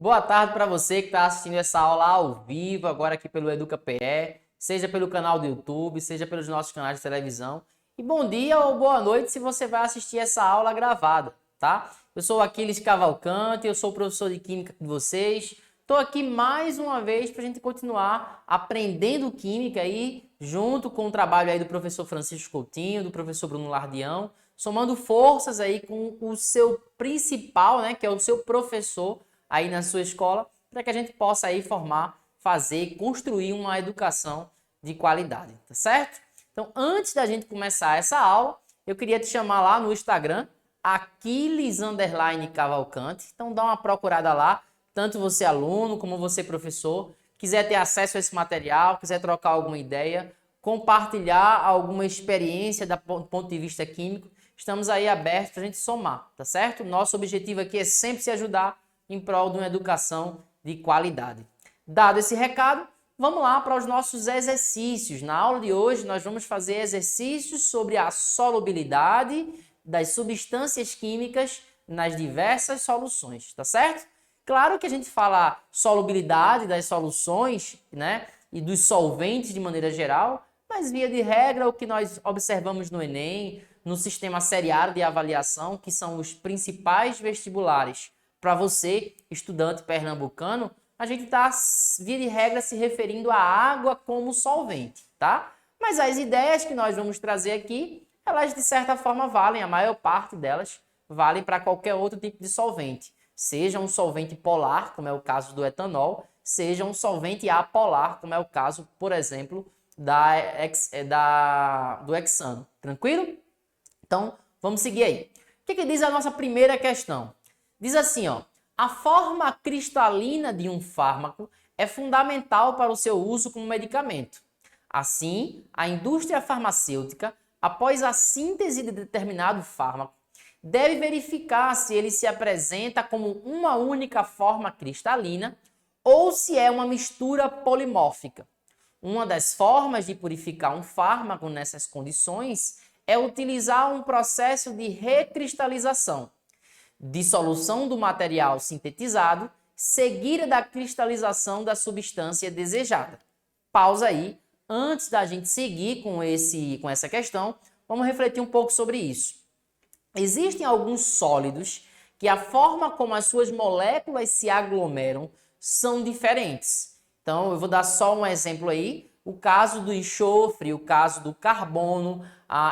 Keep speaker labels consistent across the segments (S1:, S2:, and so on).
S1: Boa tarde para você que está assistindo essa aula ao vivo, agora aqui pelo EducaPE, seja pelo canal do YouTube, seja pelos nossos canais de televisão. E bom dia ou boa noite se você vai assistir essa aula gravada, tá? Eu sou o Aquiles Cavalcante, eu sou o professor de Química de vocês. Estou aqui mais uma vez para a gente continuar aprendendo Química aí, junto com o trabalho aí do professor Francisco Coutinho, do professor Bruno Lardião, somando forças aí com o seu principal, né, que é o seu professor, aí na sua escola, para que a gente possa aí formar, fazer, construir uma educação de qualidade, tá certo? Então, antes da gente começar essa aula, eu queria te chamar lá no Instagram, Aquiles_Cavalcante. Então, dá uma procurada lá, tanto você aluno como você professor, quiser ter acesso a esse material, quiser trocar alguma ideia, compartilhar alguma experiência do ponto de vista químico, estamos aí abertos para a gente somar, tá certo? Nosso objetivo aqui é sempre se ajudar em prol de uma educação de qualidade. Dado esse recado, vamos lá para os nossos exercícios. Na aula de hoje, nós vamos fazer exercícios sobre a solubilidade das substâncias químicas nas diversas soluções, tá certo? Claro que a gente fala solubilidade das soluções, né, e dos solventes de maneira geral, mas via de regra o que nós observamos no Enem, no sistema seriado de avaliação, que são os principais vestibulares para você, estudante pernambucano, a gente está, via de regra, se referindo à água como solvente, tá? Mas as ideias que nós vamos trazer aqui, elas de certa forma valem, a maior parte delas valem para qualquer outro tipo de solvente. Seja um solvente polar, como é o caso do etanol, seja um solvente apolar, como é o caso, por exemplo, do hexano. Tranquilo? Então, vamos seguir aí. O que diz a nossa primeira questão? Diz assim, ó, a forma cristalina de um fármaco é fundamental para o seu uso como medicamento. Assim, a indústria farmacêutica, após a síntese de determinado fármaco, deve verificar se ele se apresenta como uma única forma cristalina ou se é uma mistura polimórfica. Uma das formas de purificar um fármaco nessas condições é utilizar um processo de recristalização, dissolução do material sintetizado, seguida da cristalização da substância desejada. Pausa aí. Antes da gente seguir com essa questão, vamos refletir um pouco sobre isso. Existem alguns sólidos que a forma como as suas moléculas se aglomeram são diferentes. Então, eu vou dar só um exemplo aí. O caso do enxofre, o caso do carbono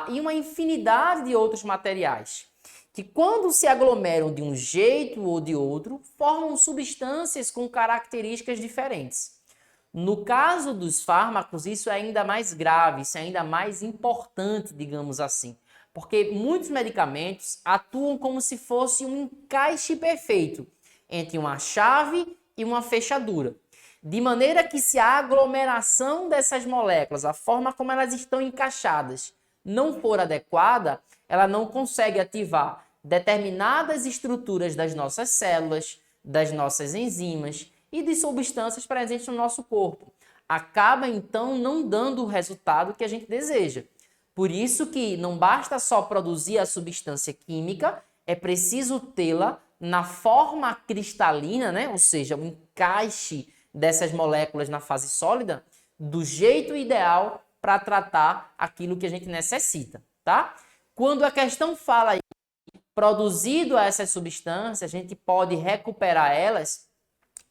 S1: e uma infinidade de outros materiais, que quando se aglomeram de um jeito ou de outro, formam substâncias com características diferentes. No caso dos fármacos, isso é ainda mais grave, isso é ainda mais importante, digamos assim, porque muitos medicamentos atuam como se fosse um encaixe perfeito entre uma chave e uma fechadura, de maneira que se a aglomeração dessas moléculas, a forma como elas estão encaixadas, não for adequada, ela não consegue ativar determinadas estruturas das nossas células, das nossas enzimas e de substâncias presentes no nosso corpo. Acaba, então, não dando o resultado que a gente deseja. Por isso que não basta só produzir a substância química, é preciso tê-la na forma cristalina, né? Ou seja, o encaixe dessas moléculas na fase sólida, do jeito ideal para tratar aquilo que a gente necessita, tá? Quando a questão fala aí, produzido essas substâncias, a gente pode recuperar elas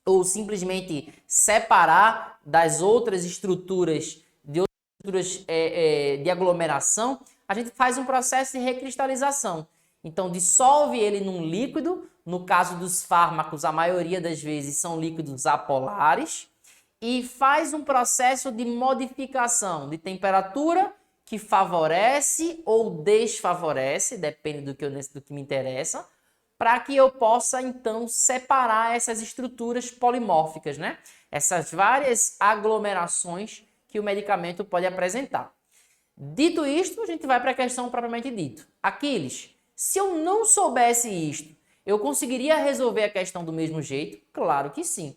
S1: ou simplesmente separar das outras estruturas de aglomeração, a gente faz um processo de recristalização. Então, dissolve ele num líquido, no caso dos fármacos, a maioria das vezes são líquidos apolares, e faz um processo de modificação de temperatura que favorece ou desfavorece, depende do que me interessa, para que eu possa, então, separar essas estruturas polimórficas, né? Essas várias aglomerações que o medicamento pode apresentar. Dito isto, a gente vai para a questão propriamente dita. Aquiles, se eu não soubesse isto, eu conseguiria resolver a questão do mesmo jeito? Claro que sim.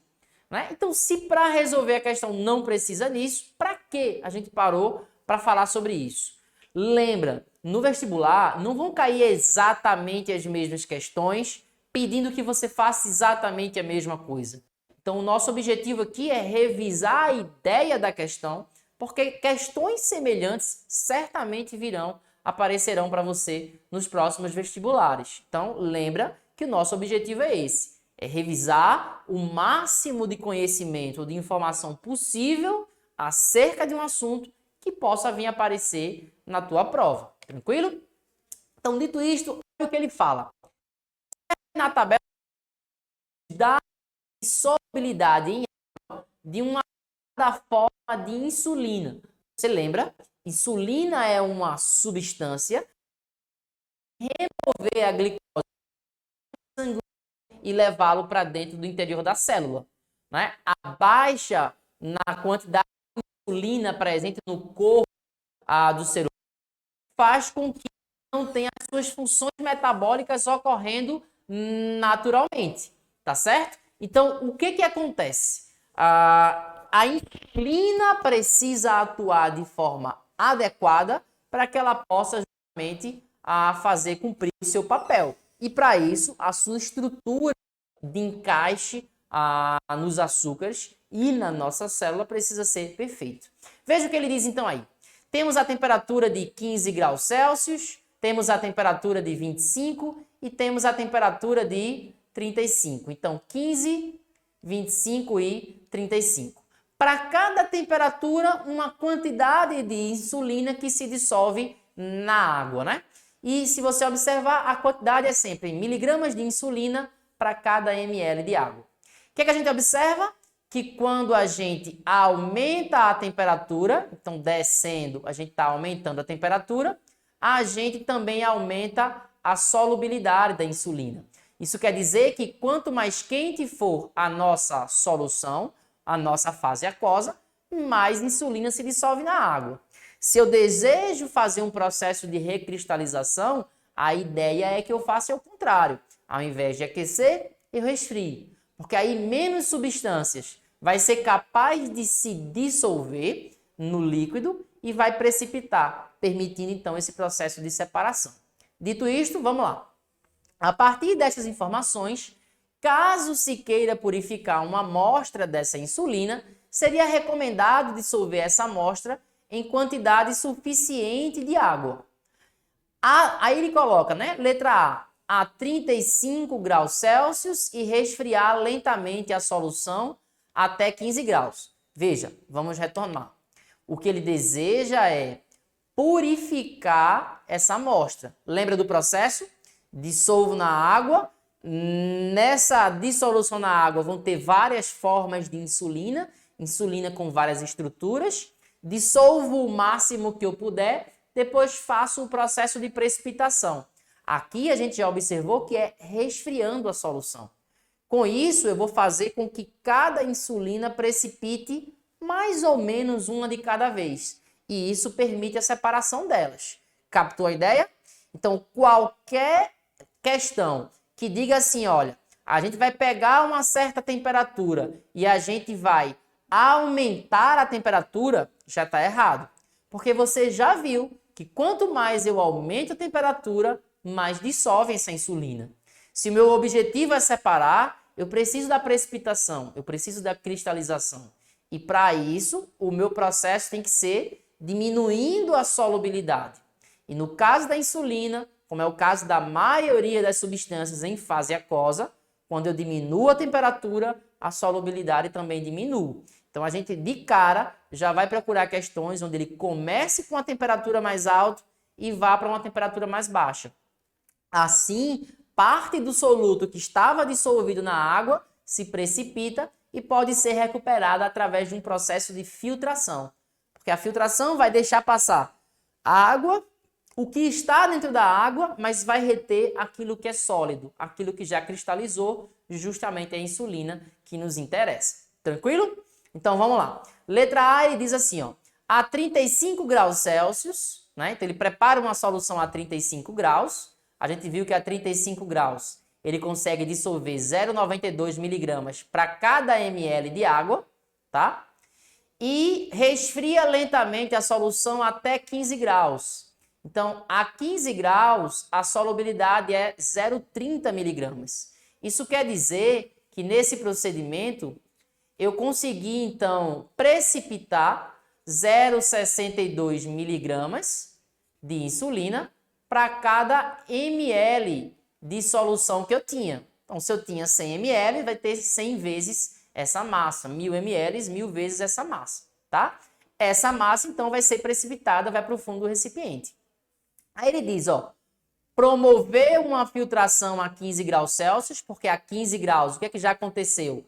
S1: Né? Então, se para resolver a questão não precisa disso, para que a gente parou para falar sobre isso? Lembra, no vestibular não vão cair exatamente as mesmas questões pedindo que você faça exatamente a mesma coisa. Então, o nosso objetivo aqui é revisar a ideia da questão, porque questões semelhantes certamente aparecerão para você nos próximos vestibulares. Então, lembra que o nosso objetivo é esse, é revisar o máximo de conhecimento ou de informação possível acerca de um assunto que possa vir aparecer na tua prova. Tranquilo? Então, dito isto, olha o que ele fala. Na tabela da solubilidade em água de uma forma de insulina. Você lembra? Insulina é uma substância que remover a glicose sanguínea e levá-lo para dentro do interior da célula. Né? A baixa na quantidade de insulina presente no corpo do ser humano faz com que não tenha as suas funções metabólicas ocorrendo naturalmente. Tá certo? Então, o que acontece? A insulina precisa atuar de forma adequada para que ela possa justamente fazer cumprir o seu papel. E para isso, a sua estrutura de encaixe nos açúcares e na nossa célula precisa ser perfeito. Veja o que ele diz então aí. Temos a temperatura de 15 graus Celsius, temos a temperatura de 25 e temos a temperatura de 35. Então, 15, 25 e 35. Para cada temperatura, uma quantidade de insulina que se dissolve na água, né? E se você observar, a quantidade é sempre em miligramas de insulina para cada ml de água. O que a gente observa? Que quando a gente aumenta a temperatura, então descendo, a gente está aumentando a temperatura, a gente também aumenta a solubilidade da insulina. Isso quer dizer que quanto mais quente for a nossa solução, a nossa fase aquosa, mais insulina se dissolve na água. Se eu desejo fazer um processo de recristalização, a ideia é que eu faça o contrário. Ao invés de aquecer, eu resfrio. Porque aí menos substâncias vai ser capaz de se dissolver no líquido e vai precipitar, permitindo então esse processo de separação. Dito isto, vamos lá. A partir dessas informações, caso se queira purificar uma amostra dessa insulina, seria recomendado dissolver essa amostra em quantidade suficiente de água. Aí ele coloca, né? Letra A 35 graus Celsius e resfriar lentamente a solução até 15 graus. Veja, vamos retornar. O que ele deseja é purificar essa amostra. Lembra do processo? Dissolvo na água. Nessa dissolução na água vão ter várias formas de insulina, insulina com várias estruturas. Dissolvo o máximo que eu puder, depois faço o processo de precipitação. Aqui a gente já observou que é resfriando a solução. Com isso, eu vou fazer com que cada insulina precipite mais ou menos uma de cada vez. E isso permite a separação delas. Captou a ideia? Então, qualquer questão que diga assim, olha, a gente vai pegar uma certa temperatura e a gente vai aumentar a temperatura, já está errado. Porque você já viu que quanto mais eu aumento a temperatura, mais dissolve essa insulina. Se o meu objetivo é separar, eu preciso da precipitação, eu preciso da cristalização. E para isso, o meu processo tem que ser diminuindo a solubilidade. E no caso da insulina, como é o caso da maioria das substâncias em fase aquosa, quando eu diminuo a temperatura, a solubilidade também diminui. Então a gente de cara já vai procurar questões onde ele comece com a temperatura mais alta e vá para uma temperatura mais baixa. Assim, parte do soluto que estava dissolvido na água se precipita e pode ser recuperada através de um processo de filtração. Porque a filtração vai deixar passar a água, o que está dentro da água, mas vai reter aquilo que é sólido, aquilo que já cristalizou, justamente a insulina que nos interessa. Tranquilo? Então vamos lá. Letra A, ele diz assim, ó, a 35 graus Celsius, né? Então ele prepara uma solução a 35 graus. A gente viu que a 35 graus ele consegue dissolver 0,92 miligramas para cada ml de água, tá? E resfria lentamente a solução até 15 graus. Então, a 15 graus, a solubilidade é 0,30 miligramas. Isso quer dizer que nesse procedimento eu consegui, então, precipitar 0,62 miligramas de insulina para cada ml de solução que eu tinha. Então, se eu tinha 100 ml, vai ter 100 vezes essa massa. 1000 ml, 1000 vezes essa massa, tá? Essa massa, então, vai ser precipitada, vai para o fundo do recipiente. Aí ele diz, ó, promover uma filtração a 15 graus Celsius, porque a 15 graus, o que é que já aconteceu?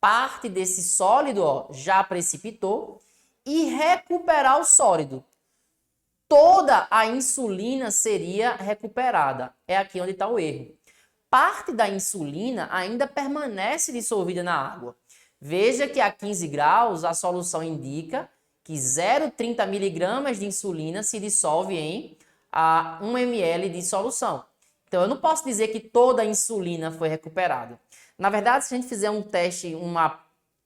S1: Parte desse sólido, ó, já precipitou, e recuperar o sólido. Toda a insulina seria recuperada. É aqui onde está o erro. Parte da insulina ainda permanece dissolvida na água. Veja que a 15 graus a solução indica que 0,30 miligramas de insulina se dissolve em 1 ml de solução. Então, eu não posso dizer que toda a insulina foi recuperada. Na verdade, se a gente fizer um teste,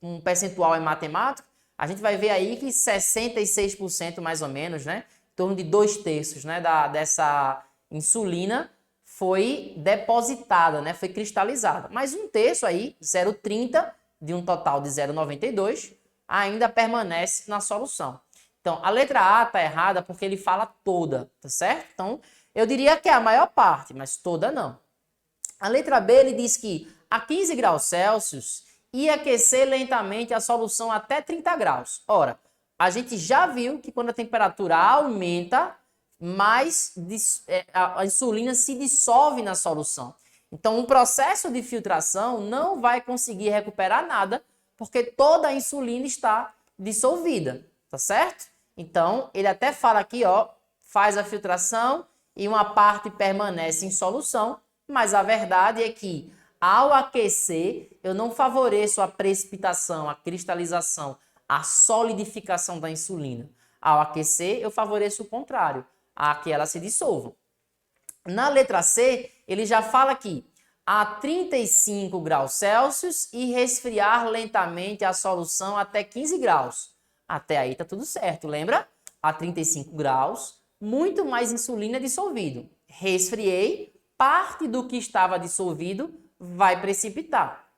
S1: um percentual em matemática, a gente vai ver aí que 66% mais ou menos, né? Em torno de 2/3, né, dessa insulina foi depositada, né? Foi cristalizada. Mas 1/3 aí, 0,30 de um total de 0,92, ainda permanece na solução. Então, a letra A está errada porque ele fala toda, tá certo? Então, eu diria que é a maior parte, mas toda não. A letra B, ele diz que a 15 graus Celsius ia aquecer lentamente a solução até 30 graus. Ora, a gente já viu que quando a temperatura aumenta, mais a insulina se dissolve na solução. Então, um processo de filtração não vai conseguir recuperar nada, porque toda a insulina está dissolvida, tá certo? Então, ele até fala aqui, ó, faz a filtração e uma parte permanece em solução, mas a verdade é que, ao aquecer, eu não favoreço a precipitação, a cristalização, a solidificação da insulina. Ao aquecer, eu favoreço o contrário, a que ela se dissolva. Na letra C, ele já fala aqui, a 35 graus Celsius e resfriar lentamente a solução até 15 graus. Até aí tá tudo certo, lembra? A 35 graus, muito mais insulina dissolvido. Resfriei, parte do que estava dissolvido vai precipitar.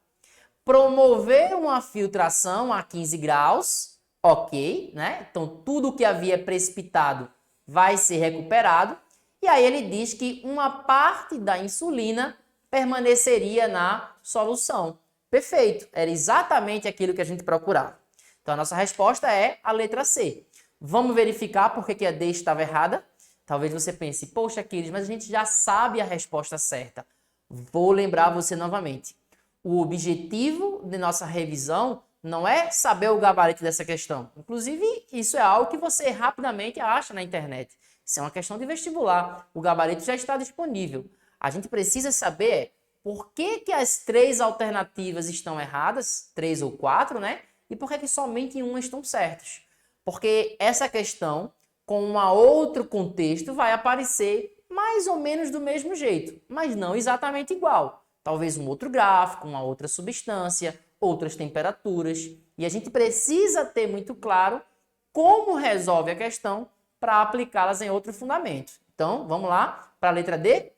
S1: Promover uma filtração a 15 graus, ok, né? Então, tudo que havia precipitado vai ser recuperado. E aí ele diz que uma parte da insulina permaneceria na solução. Perfeito, era exatamente aquilo que a gente procurava. Então, a nossa resposta é a letra C. Vamos verificar por que a D estava errada? Talvez você pense, poxa, Aquiles, mas a gente já sabe a resposta certa. Vou lembrar você novamente. O objetivo de nossa revisão não é saber o gabarito dessa questão. Inclusive, isso é algo que você rapidamente acha na internet. Isso é uma questão de vestibular. O gabarito já está disponível. A gente precisa saber por que as 3 alternativas estão erradas, 3 ou 4, né? E por que somente uma estão certas. Porque essa questão, com um outro contexto, vai aparecer mais ou menos do mesmo jeito, mas não exatamente igual. Talvez um outro gráfico, uma outra substância, outras temperaturas. E a gente precisa ter muito claro como resolve a questão para aplicá-las em outro fundamento. Então, vamos lá para a letra D?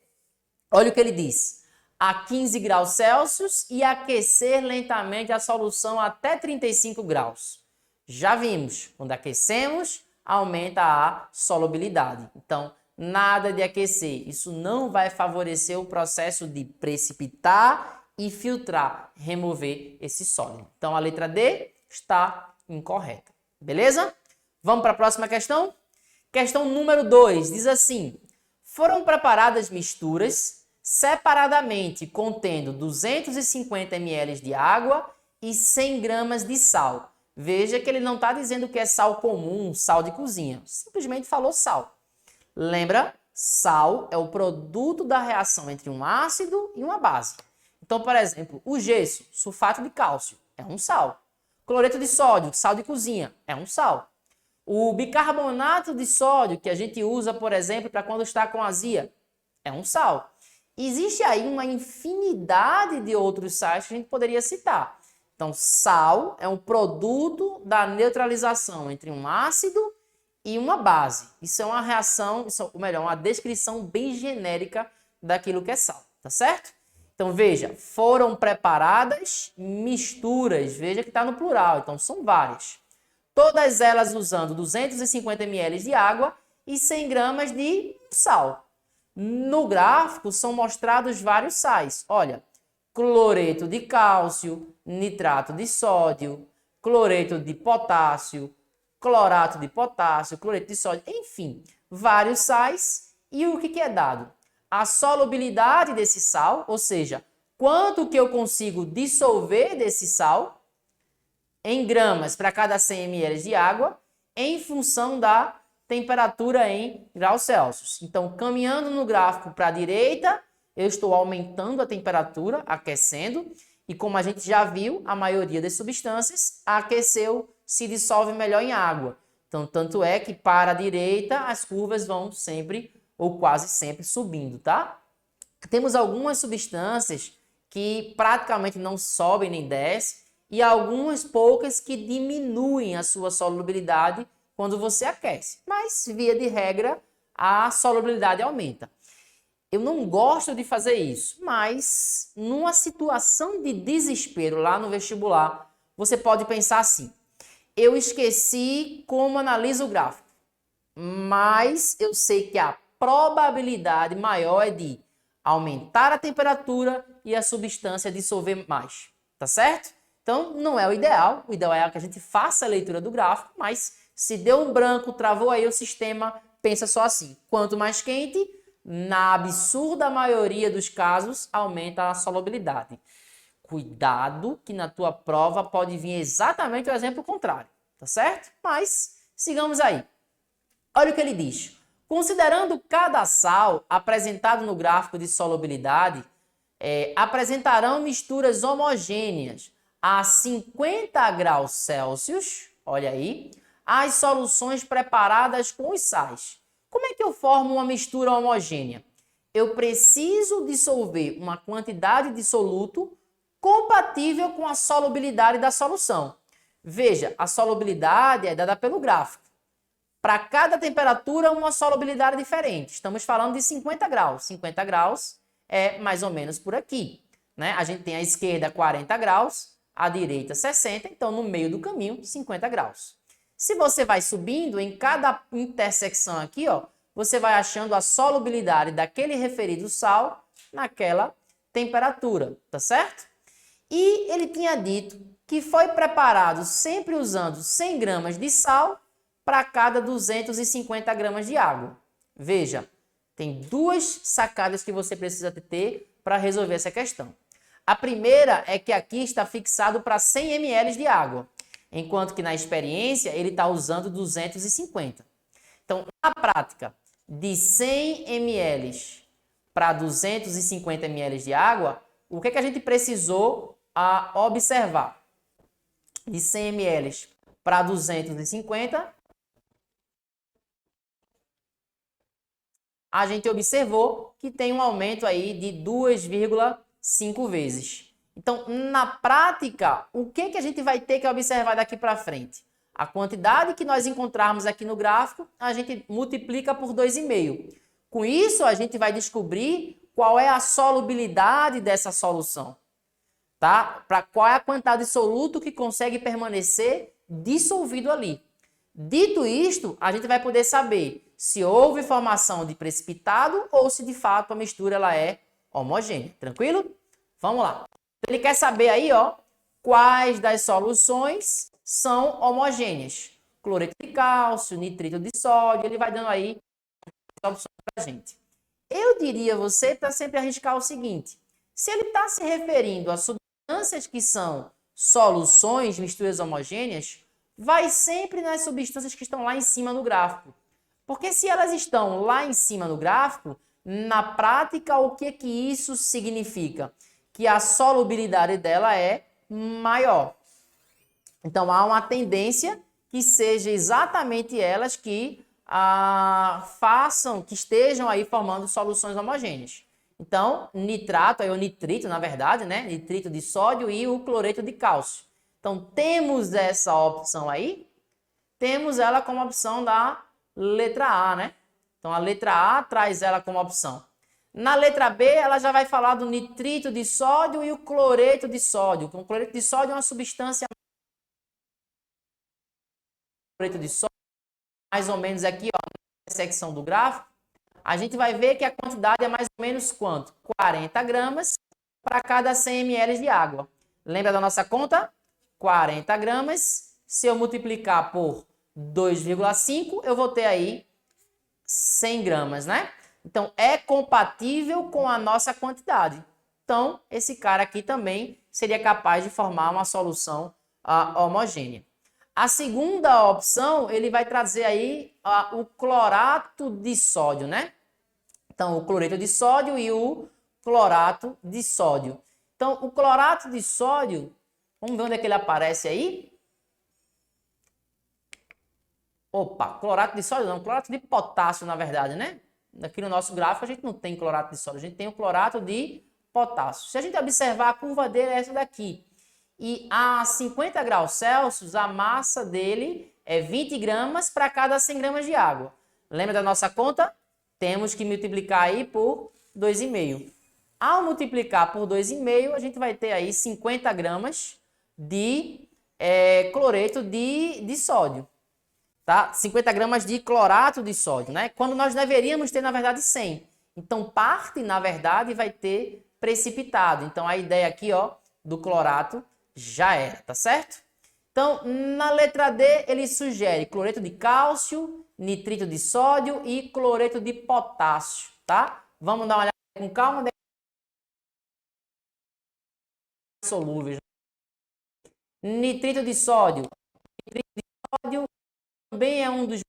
S1: Olha o que ele diz. A 15 graus Celsius e aquecer lentamente a solução até 35 graus. Já vimos, quando aquecemos, aumenta a solubilidade. Então, nada de aquecer. Isso não vai favorecer o processo de precipitar e filtrar, remover esse sólido. Então, a letra D está incorreta. Beleza? Vamos para a próxima questão? Questão número 2, diz assim: foram preparadas misturas separadamente contendo 250 ml de água e 100 gramas de sal. Veja que ele não está dizendo que é sal comum, sal de cozinha. Simplesmente falou sal. Lembra? Sal é o produto da reação entre um ácido e uma base. Então, por exemplo, o gesso, sulfato de cálcio, é um sal. Cloreto de sódio, sal de cozinha, é um sal. O bicarbonato de sódio, que a gente usa, por exemplo, para quando está com azia, é um sal. Existe aí uma infinidade de outros sais que a gente poderia citar. Então, sal é um produto da neutralização entre um ácido e uma base. Isso é uma reação, ou melhor, uma descrição bem genérica daquilo que é sal, tá certo? Então, veja, foram preparadas misturas. Veja que está no plural, então são várias. Todas elas usando 250 ml de água e 100 gramas de sal. No gráfico são mostrados vários sais. Olha, cloreto de cálcio, nitrato de sódio, cloreto de potássio, clorato de potássio, cloreto de sódio, enfim, vários sais. E o que é dado? A solubilidade desse sal, ou seja, quanto que eu consigo dissolver desse sal em gramas para cada 100 ml de água, em função da temperatura em graus Celsius. Então, caminhando no gráfico para a direita, eu estou aumentando a temperatura, aquecendo, e como a gente já viu, a maioria das substâncias aqueceu, se dissolve melhor em água. Então, tanto é que para a direita as curvas vão sempre ou quase sempre subindo, tá? Temos algumas substâncias que praticamente não sobem nem descem e algumas poucas que diminuem a sua solubilidade quando você aquece. Mas, via de regra, a solubilidade aumenta. Eu não gosto de fazer isso, mas numa situação de desespero lá no vestibular, você pode pensar assim: eu esqueci como analiso o gráfico, mas eu sei que a probabilidade maior é de aumentar a temperatura e a substância dissolver mais, tá certo? Então, não é o ideal é que a gente faça a leitura do gráfico, mas se deu um branco, travou aí o sistema, pensa só assim: quanto mais quente, na absurda maioria dos casos, aumenta a solubilidade. Cuidado que na tua prova pode vir exatamente o exemplo contrário, tá certo? Mas sigamos aí. Olha o que ele diz. Considerando cada sal apresentado no gráfico de solubilidade, apresentarão misturas homogêneas a 50 graus Celsius, olha aí, as soluções preparadas com os sais. Como é que eu formo uma mistura homogênea? Eu preciso dissolver uma quantidade de soluto compatível com a solubilidade da solução. Veja, a solubilidade é dada pelo gráfico. Para cada temperatura, uma solubilidade diferente. Estamos falando de 50 graus. 50 graus é mais ou menos por aqui, né? A gente tem à esquerda 40 graus, à direita 60, então no meio do caminho, 50 graus. Se você vai subindo, em cada intersecção aqui, ó, você vai achando a solubilidade daquele referido sal naquela temperatura, tá certo? E ele tinha dito que foi preparado sempre usando 100 gramas de sal para cada 250 gramas de água. Veja, tem duas sacadas que você precisa ter para resolver essa questão. A primeira é que aqui está fixado para 100 ml de água, enquanto que na experiência ele está usando 250. Então, na prática, de 100 ml para 250 ml de água, o que a gente precisou observar? De 100 ml para 250, a gente observou que tem um aumento aí de 2,5 vezes. Então, na prática, o que a gente vai ter que observar daqui para frente? A quantidade que nós encontrarmos aqui no gráfico, a gente multiplica por 2,5. Com isso, a gente vai descobrir qual é a solubilidade dessa solução, tá? Para qual é a quantidade de soluto que consegue permanecer dissolvido ali. Dito isto, a gente vai poder saber se houve formação de precipitado ou se de fato a mistura ela é homogênea. Tranquilo? Vamos lá. Ele quer saber aí, ó, quais das soluções são homogêneas. Cloreto de cálcio, nitrito de sódio, ele vai dando aí as opções para a gente. Eu diria você para sempre arriscar o seguinte: se ele está se referindo a substâncias que são soluções, misturas homogêneas, vai sempre nas substâncias que estão lá em cima no gráfico. Porque se elas estão lá em cima no gráfico, na prática, o que isso significa? Que a solubilidade dela é maior. Então, há uma tendência que seja exatamente elas que que estejam aí formando soluções homogêneas. Então, nitrato, aí o nitrito, na verdade, né? Nitrito de sódio e o cloreto de cálcio. Então, temos essa opção aí, temos ela como opção da letra A, né? Então, a letra A traz ela como opção. Na letra B, ela já vai falar do nitrito de sódio e o cloreto de sódio. O cloreto de sódio é uma substância... Cloreto de sódio, mais ou menos aqui, ó, na secção do gráfico, a gente vai ver que a quantidade é mais ou menos quanto? 40 gramas para cada 100 ml de água. Lembra da nossa conta? 40 gramas, se eu multiplicar por 2,5, eu vou ter aí 100 gramas, né? Então, é compatível com a nossa quantidade. Então, esse cara aqui também seria capaz de formar uma solução homogênea. A segunda opção, ele vai trazer aí o clorato de sódio, né? Então, o cloreto de sódio e o clorato de sódio. Então, o clorato de sódio, vamos ver onde é que ele aparece aí? Opa, clorato de sódio não, clorato de potássio, na verdade, né? Aqui no nosso gráfico a gente não tem clorato de sódio, a gente tem o clorato de potássio. Se a gente observar, a curva dele é essa daqui. E a 50 graus Celsius, a massa dele é 20 gramas para cada 100 gramas de água. Lembra da nossa conta? Temos que multiplicar aí por 2,5. Ao multiplicar por 2,5, a gente vai ter aí 50 gramas de cloreto de sódio. Tá? 50 gramas de clorato de sódio, né? Quando nós deveríamos ter, na verdade, 100. Então, parte, na verdade, vai ter precipitado. Então, a ideia aqui, ó, do clorato já era, tá certo? Então, na letra D, ele sugere cloreto de cálcio, nitrito de sódio e cloreto de potássio, tá? Vamos dar uma olhada com calma. Solúveis. Nitrito de sódio. Nitrito de sódio também é um dos...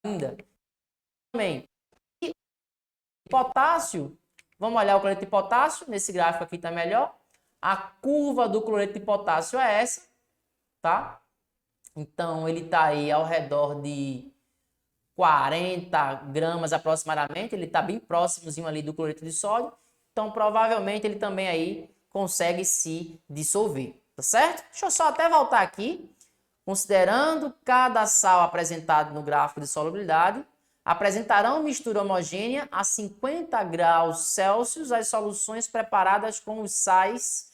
S1: ainda. Também. E potássio, vamos olhar o cloreto de potássio, nesse gráfico aqui está melhor. A curva do cloreto de potássio é essa, tá? Então, ele está aí ao redor de 40 gramas aproximadamente, ele está bem próximozinho ali do cloreto de sódio, então provavelmente ele também aí consegue se dissolver, tá certo? Deixa eu só até voltar aqui, considerando cada sal apresentado no gráfico de solubilidade, apresentarão mistura homogênea a 50 graus Celsius as soluções preparadas com os sais,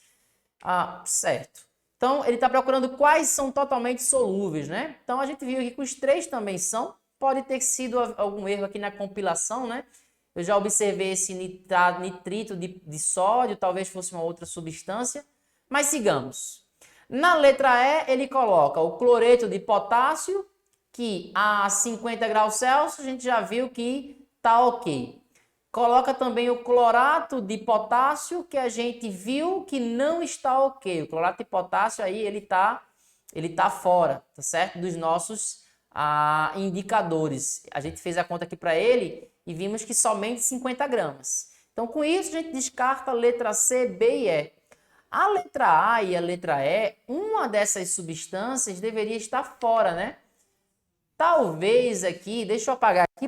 S1: certo. Então, ele está procurando quais são totalmente solúveis, né? Então, a gente viu aqui que os 3 também são. Pode ter sido algum erro aqui na compilação, né? Eu já observei esse nitrito de sódio, talvez fosse uma outra substância. Mas sigamos. Na letra E, ele coloca o cloreto de potássio, que a 50 graus Celsius a gente já viu que tá ok. Coloca também o clorato de potássio, que a gente viu que não está ok. O clorato de potássio aí, ele tá fora, tá certo? Dos nossos indicadores. A gente fez a conta aqui para ele e vimos que somente 50 gramas. Então, com isso, a gente descarta a letra C, B e E. A letra A e a letra E, uma dessas substâncias deveria estar fora, né? Talvez aqui, deixa eu apagar aqui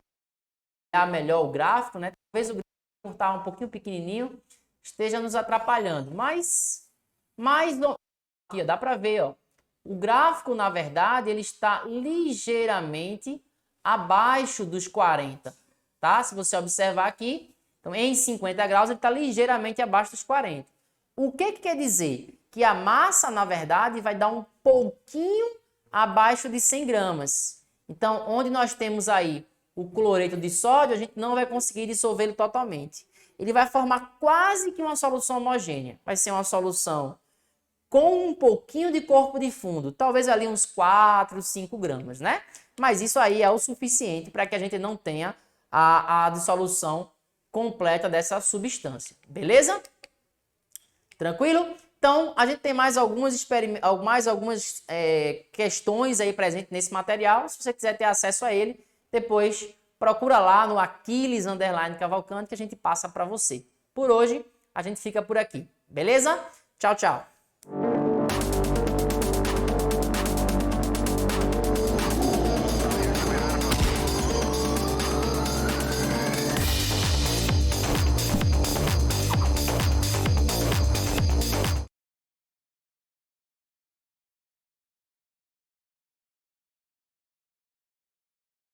S1: para olhar melhor o gráfico, né? Talvez o gráfico está um pouquinho pequenininho, esteja nos atrapalhando. Mas aqui, ó, dá para ver, ó. O gráfico, na verdade, ele está ligeiramente abaixo dos 40, tá? Se você observar aqui, então em 50 graus ele está ligeiramente abaixo dos 40. O que quer dizer? Que a massa, na verdade, vai dar um pouquinho abaixo de 100 gramas. Então, onde nós temos aí o cloreto de sódio, a gente não vai conseguir dissolvê-lo totalmente. Ele vai formar quase que uma solução homogênea. Vai ser uma solução com um pouquinho de corpo de fundo, talvez ali uns 4, 5 gramas, né? Mas isso aí é o suficiente para que a gente não tenha a dissolução completa dessa substância, beleza? Tranquilo? Então, a gente tem mais algumas questões aí presentes nesse material. Se você quiser ter acesso a ele, depois procura lá no Aquiles_Cavalcante que a gente passa para você. Por hoje, a gente fica por aqui, beleza? Tchau, tchau.